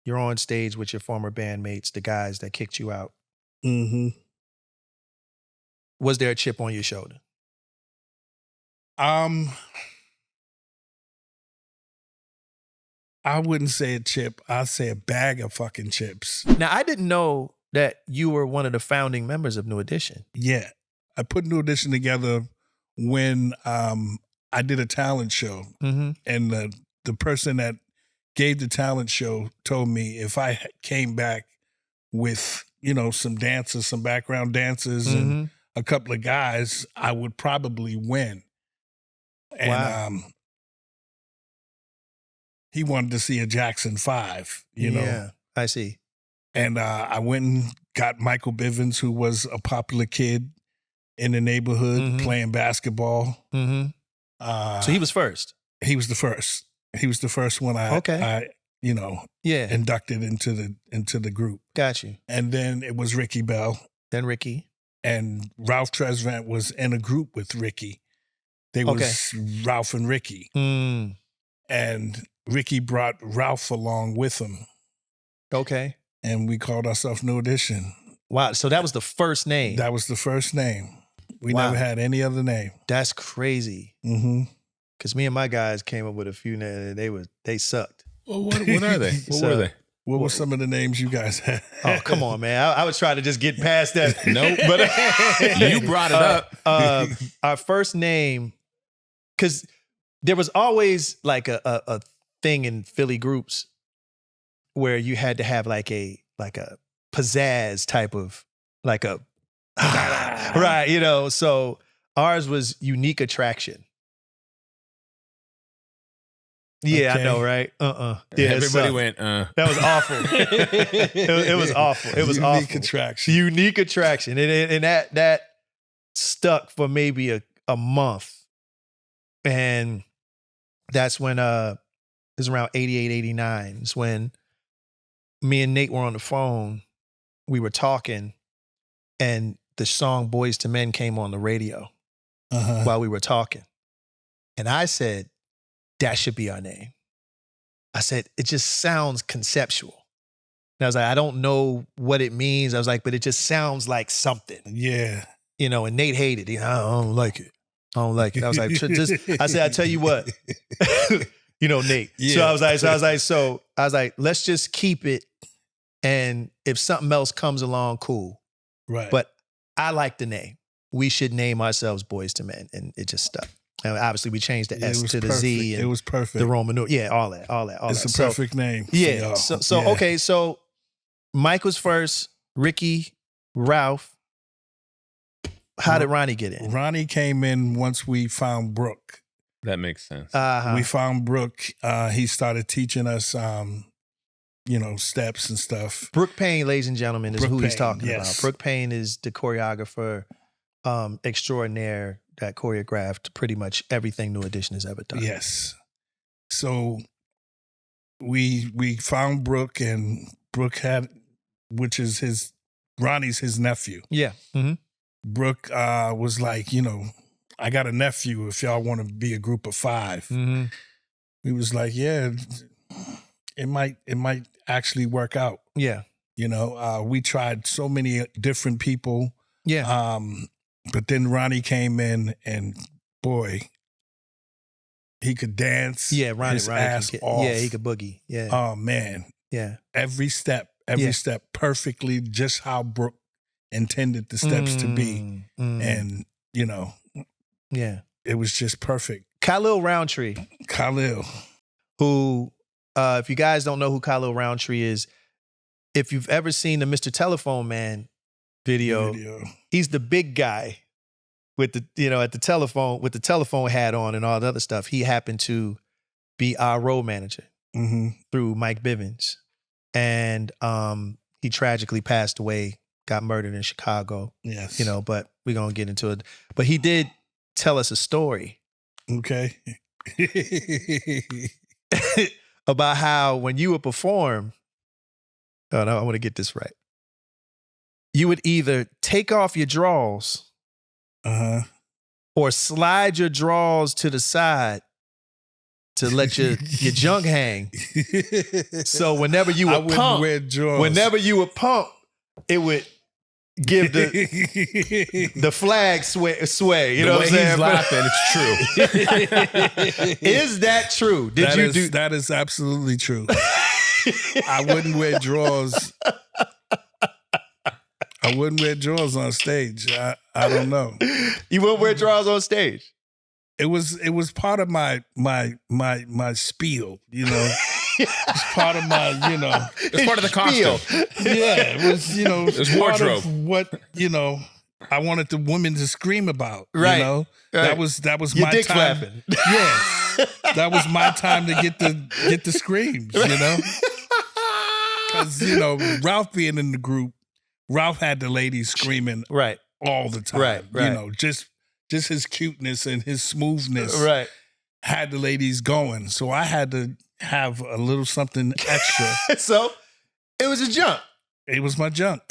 you're on stage with your former bandmates, the guys that kicked you out. Mm-hmm. Was there a chip on your shoulder? I wouldn't say a chip. I'd say a bag of fucking chips. Now, I didn't know that you were one of the founding members of New Edition. Yeah. I put New Edition together when I did a talent show. Mm-hmm. And the person that gave the talent show told me if I came back with, some dancers, some background dancers, and a couple of guys, I would probably win. And Wow. He wanted to see a Jackson 5, you know. Yeah, I see. And I went and got Michael Bivins, who was a popular kid in the neighborhood playing basketball. Mm-hmm. So he was first? He was the first. He was the first one I inducted into the group. Got you. And then it was Ricky Bell. Then Ricky. And Ralph Tresvant was in a group with Ricky. They was Ralph and Ricky. Mm. And Ricky brought Ralph along with him. Okay. And we called ourselves New Edition. Wow. So that was the first name. That was the first name. We never had any other name. That's crazy. Mm-hmm. Because me and my guys came up with a few names. They sucked. Well, what are they? What were they? What were some of the names you guys had? Oh, come on, man. I was trying to just get past that. Nope. But you brought it up. Our first name, because there was always like a thing in Philly groups where you had to have like a pizzazz type of right, so ours was Unique Attraction. Yeah, okay. I know, right? Yeah, everybody went, That was awful. it was awful. It was Unique awful. Attraction. Unique Attraction. And that stuck for maybe a month. And that's when it was around 88, 89. It's when me and Nate were on the phone. We were talking, and the song Boys to Men came on the radio while we were talking. And I said, that should be our name. I said, it just sounds conceptual. And I was like, I don't know what it means. I was like, but it just sounds like something. Yeah. And Nate hated it. I don't like it. I don't like it. I was like, I said, I tell you what, Nate. Yeah. So I was like, let's just keep it. And if something else comes along, cool. Right. But I like the name. We should name ourselves Boys to Men. And it just stuck. And obviously, we changed the S to the perfect. Z. And it was perfect. The Roman numeral. Yeah, all that. It's a perfect name. Yeah. Okay. So Mike was first. Ricky, Ralph. How did Ronnie get in? Ronnie came in once we found Brooke. That makes sense. We found Brooke. He started teaching us, steps and stuff. Brooke Payne, ladies and gentlemen, is Brooke who Payne, he's talking yes. about. Brooke Payne is the choreographer extraordinaire that choreographed pretty much everything New Edition has ever done. Yes. So we found Brooke, and Brooke which is Ronnie's his nephew. Yeah. Mm-hmm. Brooke was like, I got a nephew if y'all want to be a group of 5. Mm-hmm. We was like, yeah, it might actually work out. Yeah. We tried so many different people. Yeah. But then Ronnie came in, and boy, he could dance. Yeah, Ronnie ass off. Yeah, he could boogie. Yeah. Oh man. Yeah. Every step perfectly, just how Brooke intended the steps to be. And, yeah, it was just perfect. Khalil Roundtree. Who, if you guys don't know who Khalil Roundtree is, if you've ever seen the Mr. Telephone Man video, he's the big guy with the, at the telephone, with the telephone hat on and all the other stuff. He happened to be our road manager through Mike Bivins. And he tragically passed away, got murdered in Chicago. Yes. But we're going to get into it. But he did tell us a story. Okay. About how when you would perform, oh no, I want to get this right. You would either take off your drawers or slide your drawers to the side to let your junk hang. So whenever you I would wouldn't pump, wear drawers. it would give the flag sway. You know what I'm saying? He's laughing, it's true. Is that true? That is absolutely true. I wouldn't wear drawers. I wouldn't wear drawers on stage. I don't know. You wouldn't wear drawers on stage? It was part of my spiel, you know. It's part of my, you know. It's part of the costume. Yeah, it was, you know, It's part wardrobe. of what, you know, I wanted the women to scream about. Right. You know? Right. That was Your my dick time. flapping. Yeah. That was my time to get the screams, you know? Because, you know, Ralph being in the group, Ralph had the ladies screaming Right. all the time. Right. You know, just his cuteness and his smoothness Right. had the ladies going. So I had to have a little something extra. So it was a jump. It was my junk.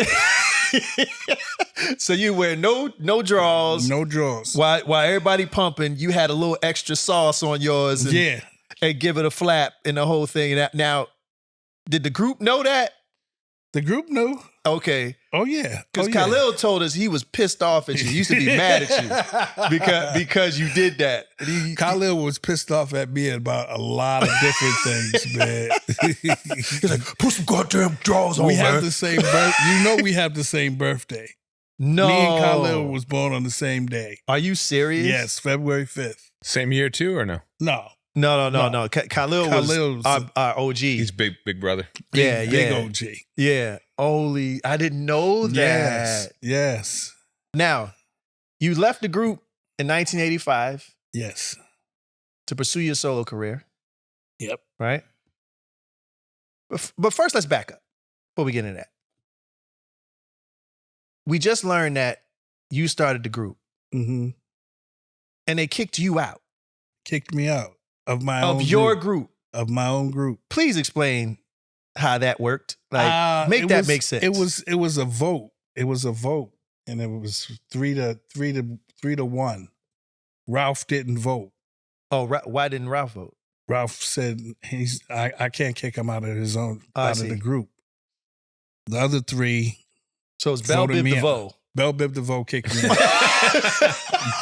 So you wear no drawers. No drawers. While everybody pumping, you had a little extra sauce on yours and give it a flap and the whole thing. Now, did the group know that? The group knew. Okay. Oh yeah. Because Khalil told us he was pissed off at you. He used to be mad at you because you did that. Khalil was pissed off at me about a lot of different things, man. He's like, put some goddamn drawers on, We man. have the same birthday. You know we have the same birthday. No. Me and Khalil was born on the same day. Are you serious? Yes, February 5th. Same year too, or no? No. No. Khalil was our OG. He's big brother. Big OG. Yeah. Holy, I didn't know that. Yes. Now, you left the group in 1985 Yes. to pursue your solo career, Yep. right? But first, let's back up before we get into that. We just learned that you started the group Mm-hmm. and they kicked you out Kicked me out of my own your group. group. Of my own group. Please explain how that worked. Like, make that make sense. It was a vote. It was a vote, and it was 3-1. Ralph didn't vote. Oh, why didn't Ralph vote? Ralph said I can't kick him out of his own I out see. of the group. The other three, So it's Bell Voted Biv me DeVoe. Bell Biv DeVoe kicked me out.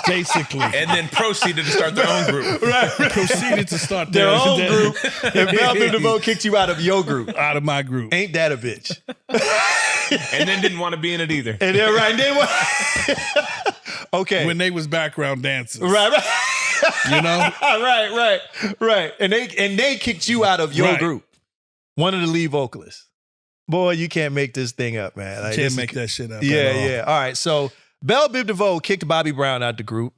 Basically. And then proceeded to start their own group. Right. Proceeded to start Their own group. And Bell Biv DeVoe kicked you out of your group. Out of my group. Ain't that a bitch? And then didn't want to be in it either. And then right then what? Okay. When they was background dancers. right. You know? Right. And they kicked you out of your Right. group. One of the lead vocalists. Boy, you can't make this thing up, man. Like, Can't make that shit up. Yeah, at all. yeah. All right. So Bell Biv DeVoe kicked Bobby Brown out the group.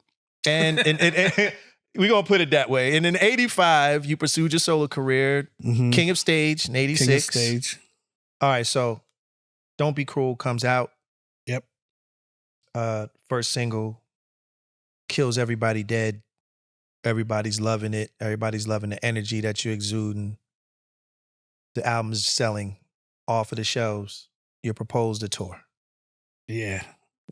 And we're going to put it that way. And in 85, you pursued your solo career. Mhm. King of Stage in 86. King of Stage. All right. So Don't Be Cruel comes out. Yep. First single. Kills everybody dead. Everybody's loving it. Everybody's loving the energy that you're exuding. The album's selling off of the shows. You're proposed to tour Yeah.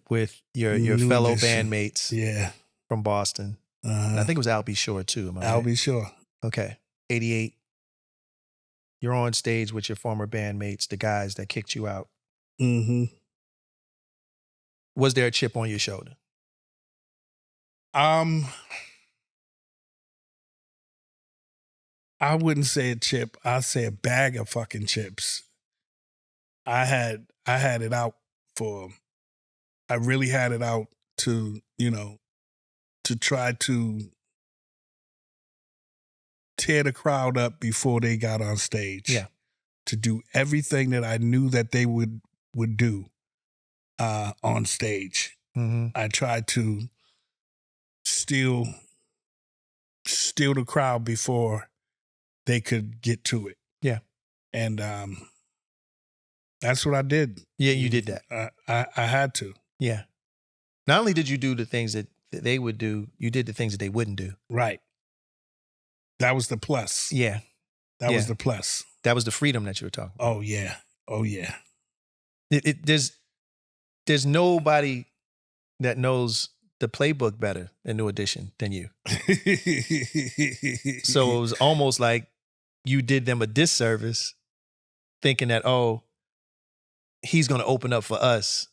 with your New fellow edition. bandmates Yeah. from Boston. And I think it was Al B. Shore too. Am I I'll right? be sure. Okay. 88. You're on stage with your former bandmates, the guys that kicked you out. Mm-hmm. Was there a chip on your shoulder? I wouldn't say a chip. I'd say a bag of fucking chips. I had it out for 'em. I really had it out to, to try to tear the crowd up before they got on stage. Yeah. To do everything that I knew that they would do on stage. Mm-hmm. I tried to steal the crowd before they could get to it. Yeah. And that's what I did. Yeah, you did that. I had to. Yeah. Not only did you do the things that they would do, you did the things that they wouldn't do. Right. That was the plus. Yeah. That was Yeah. the plus. That was the freedom that you were talking about. Oh yeah. Oh yeah. There's nobody that knows the playbook better in New Edition than you. So it was almost like you did them a disservice thinking that, oh, he's going to open up for us.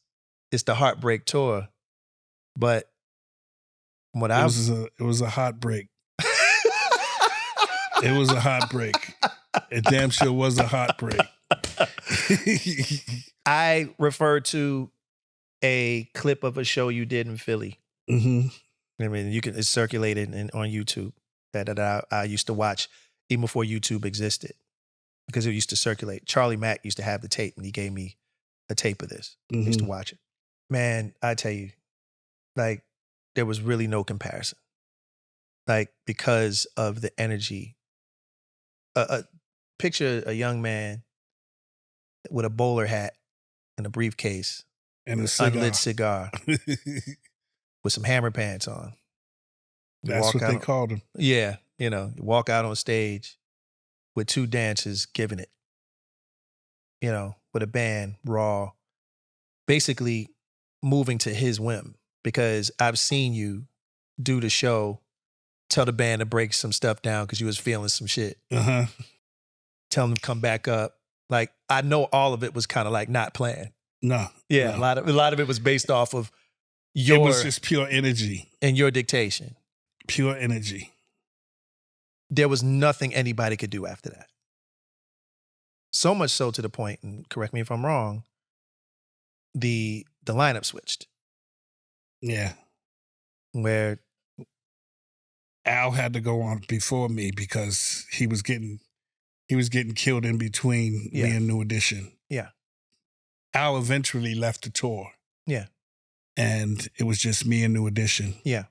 It's the Heartbreak Tour. But what it was a heartbreak. It was a heartbreak. It damn sure was a heartbreak. I refer to a clip of a show you did in Philly. Mm-hmm. I mean, it's circulated on YouTube that I used to watch even before YouTube existed because it used to circulate. Charlie Mack used to have the tape and he gave me a tape of this. I used to watch it. Man, I tell you, like, there was really no comparison. Like, because of the energy. Picture a young man with a bowler hat and a briefcase and an unlit cigar with some hammer pants on. That's what they called him. Yeah, you walk out on stage with 2 dancers giving it, with a band, raw, basically moving to his whim. Because I've seen you do the show, tell the band to break some stuff down because you was feeling some shit. Uh-huh. Tell them to come back up. Like, I know all of it was kind of like not planned. No. Yeah, no. a lot of it was based off of it was just pure energy. And your dictation. Pure energy. There was nothing anybody could do after that. So much so to the point, and correct me if I'm wrong, the lineup switched. Yeah. Where Al had to go on before me because he was getting killed in between me and New Edition. Yeah. Al eventually left the tour. Yeah. And it was just me and New Edition. Yeah.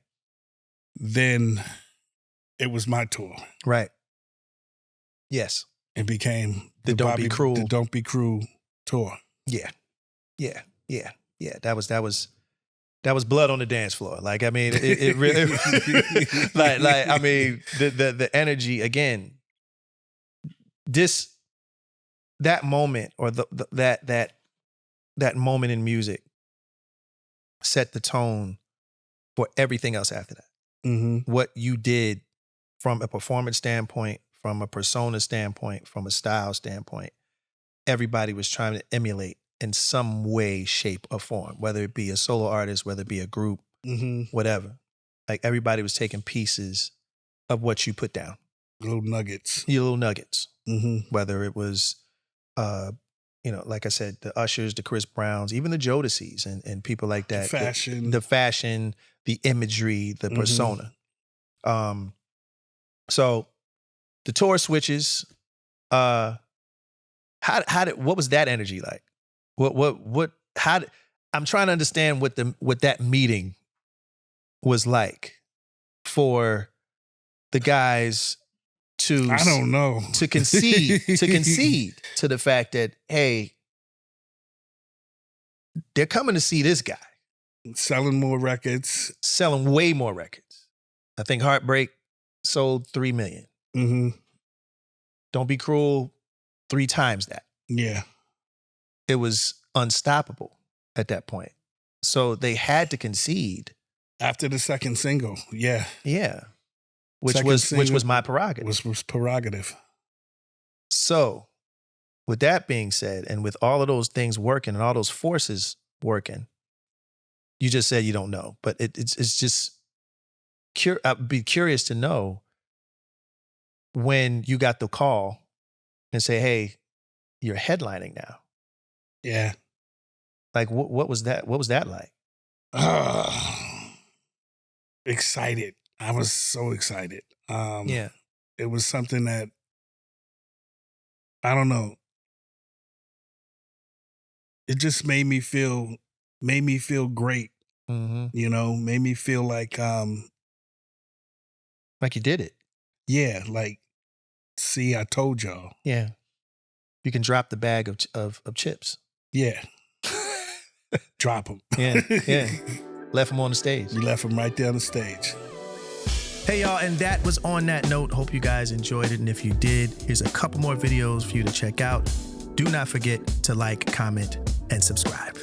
Then it was my tour. Right. Yes. It became the Don't Be Cruel. The Don't Be Cruel tour. Yeah. Yeah. Yeah. Yeah. That was blood on the dance floor. Like, I mean, it really like I mean, the energy again. That moment or that moment in music set the tone for everything else after that. Mm-hmm. What you did from a performance standpoint, from a persona standpoint, from a style standpoint, everybody was trying to emulate in some way, shape, or form, whether it be a solo artist, whether it be a group, whatever. Like, everybody was taking pieces of what you put down. Little nuggets. Your little nuggets. Mm-hmm. Whether it was, like I said, the Ushers, the Chris Browns, even the Jodeci's and people like that. The fashion, the imagery, the persona. So the tour switches. What was that energy like? I'm trying to understand what that meeting was like for the guys to, I don't know, to concede to the fact that, hey, they're coming to see this guy. Selling more records. Selling way more records. I think Heartbreak sold 3 million. Mm-hmm. Don't Be Cruel, 3 times that. Yeah. It was unstoppable at that point. So they had to concede. After the second single, yeah. Yeah. Which was my prerogative. Was prerogative. So, with that being said, and with all of those things working and all those forces working, you just said you don't know. But it's just, I'd be curious to know when you got the call and say, hey, you're headlining now. Yeah. Like, what was that? What was that like? Excited. I was so excited. Yeah. It was something that, I don't know. It just made me feel great. Mm-hmm. Made me feel like you did it. Yeah, like, see, I told y'all. Yeah. You can drop the bag of chips. Yeah. Drop them. Yeah, yeah. Left them on the stage. You left them right there on the stage. Hey, y'all, and that was On That Note. Hope you guys enjoyed it, and if you did, here's a couple more videos for you to check out. Do not forget to like, comment, and subscribe.